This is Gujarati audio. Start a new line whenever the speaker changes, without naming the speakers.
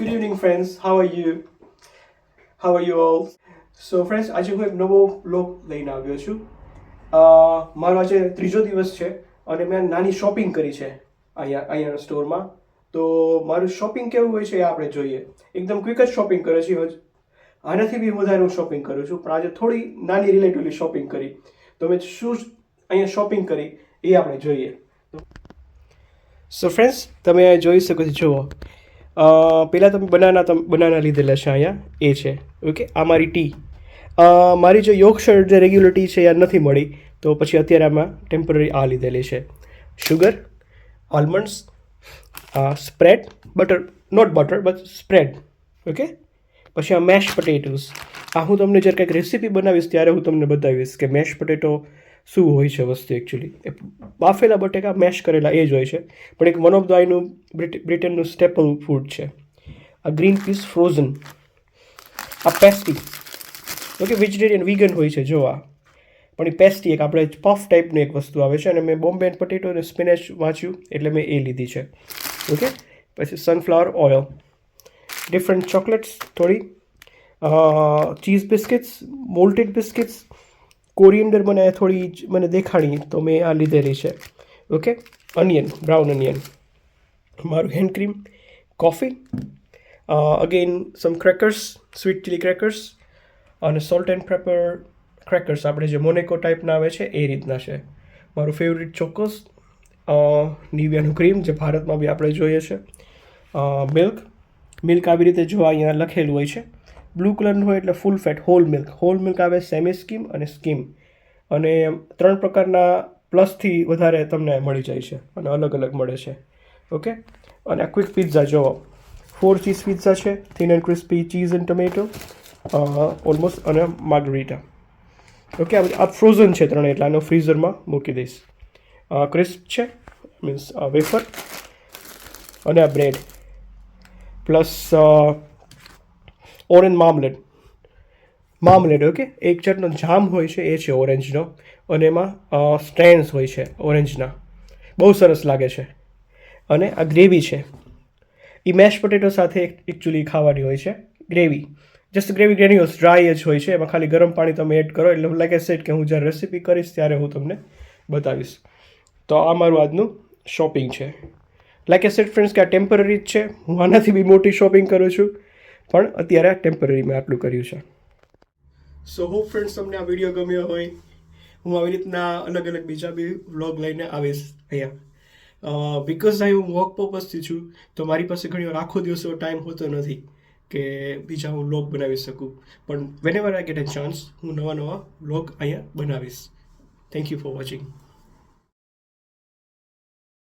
Good evening, friends. How are you? How are you all? So, friends, આજે હું એક નવો બ્લોગ લઈને આવ્યો છું. મારો આજે ત્રીજો દિવસ છે અને મેં નાની શોપિંગ કરી છે અહીંયાના સ્ટોરમાં. તો મારું શોપિંગ કેવું હોય છે એ આપણે જોઈએ. એકદમ ક્વિક જ શોપિંગ કરે છે. આનાથી બી વધારે હું શોપિંગ કરું છું, પણ આજે થોડી નાની રિલેટિવલી શોપિંગ કરી. તો મેં શું અહીંયા શોપિંગ કરી એ આપણે જોઈએ. સો ફ્રેન્ડ્સ, તમે જોઈ શકો છો. જુઓ, પહેલાં તમે બનાના લીધેલા છે અહીંયા, એ છે ઓકે. આ મારી ટી. મારી જે યોગશર જે રેગ્યુલર ટી છે એ નથી મળી, તો પછી અત્યારે આમાં ટેમ્પરરી આ લીધેલી છે. Sugar, almonds, spread, butter, not butter but spread okay. પછી આ મેશ પટેટોઝ. આ હું તમને જ્યારે કંઈક રેસીપી બનાવીશ ત્યારે હું તમને બતાવીશ કે મેશ પટેટો શું હોય છે વસ્તુ. એકચ્યુઅલી બાફેલા બટેકા મેશ કરેલા એ જ હોય છે, પણ એક વન ઓફ ધ આઈનું બ્રિટનનું સ્ટેપલ ફૂડ છે. આ ગ્રીન પીસ ફ્રોઝન. આ પેસ્ટી ઓકે, વેજીટેરિયન વીગન હોય છે. જો આ પણ એ પેસ્ટી એક આપણે પફ ટાઈપની એક વસ્તુ આવે છે, અને મેં બોમ્બે એન્ડ પટેટો અને સ્પિનેચ વાંચ્યું એટલે મેં એ લીધી છે ઓકે. પછી સનફ્લાવર ઓઇલ, ડિફરન્ટ ચોકલેટ્સ થોડી, ચીઝ બિસ્કિટ્સ, મોલ્ટેડ બિસ્કિટ્સ, કોરિએન્ડર મને દેખાડી તો મેં આ લીધેલી છે ઓકે. અનિયન, બ્રાઉન અનિયન, મારું હેન્ડ ક્રીમ, કોફી, અગેન સમ ક્રેકર્સ, સ્વીટ ચીલી ક્રેકર્સ, અને સોલ્ટ એન્ડ પેપર ક્રેકર્સ, આપણે જે મોનેકો ટાઈપના આવે છે એ રીતના છે. મારું ફેવરિટ ચોકોસ, નિવિયાનું ક્રીમ જે ભારતમાં બી આપણે જોઈએ છે. મિલ્ક આવી રીતે જો અહીંયા લખેલું હોય છે, બ્લુ કલરનું હોય એટલે full fat whole milk. Whole milk આવે સેમી સ્કીમ અને સ્કીમ, અને 3 પ્રકારના પ્લસથી વધારે તમને મળી જાય છે અને અલગ અલગ મળે છે ઓકે. અને આ ક્વિક પિઝા જુઓ, 4 ચીઝ પિઝા છે, thin and crispy cheese and tomato almost, અને માર્ગરીટા ઓકે. આ ફ્રોઝન છે 3, એટલે આનો ફ્રીઝરમાં મૂકી દઈશ. ક્રિસ્પ છે, મીન્સ વેફર, અને આ બ્રેડ, પ્લસ ઓરેન્જ માર્મલેડ ઓકે. એક જાતનો જામ હોય છે એ છે ઓરેન્જનો, અને એમાં સ્ટ્રેન્ડ્સ હોય છે ઓરેન્જના, બહુ સરસ લાગે છે. અને આ ગ્રેવી છે, એ મેશ પોટેટો સાથે એકચ્યુઅલી ખાવાની હોય છે. Gravy just gravy granules dry જ હોય છે, એમાં ખાલી ગરમ પાણી તમે એડ કરો એટલે લાઈક આઈ સેડ કે હું જ્યારે રેસીપી કરીશ ત્યારે હું તમને બતાવીશ. તો આ મારું આજનું શોપિંગ છે. લાઈક આઈ સેડ ફ્રેન્ડ્સ કે આ ટેમ્પરરી જ છે. હું આનાથી બી મોટી શોપિંગ કરું છું, પણ અત્યારે આ ટેમ્પરરી મેં આટલું કર્યું છે. સો હોપ ફ્રેન્ડ્સ તમને આ વિડીયો ગમ્યો હોય. હું આવી રીતના અલગ અલગ બીજા બી વ્લોગ લઈને આવીશ અહીંયા. બિકોઝ હું વર્ક પર્પઝથી છું, તો મારી પાસે ઘણી વાર આખો દિવસ એવો ટાઈમ હોતો નથી કે બીજા હું વ્લોગ બનાવી શકું. પણ whenever I get a chance હું નવા વ્લોગ અહીંયા બનાવીશ. Thank you for watching.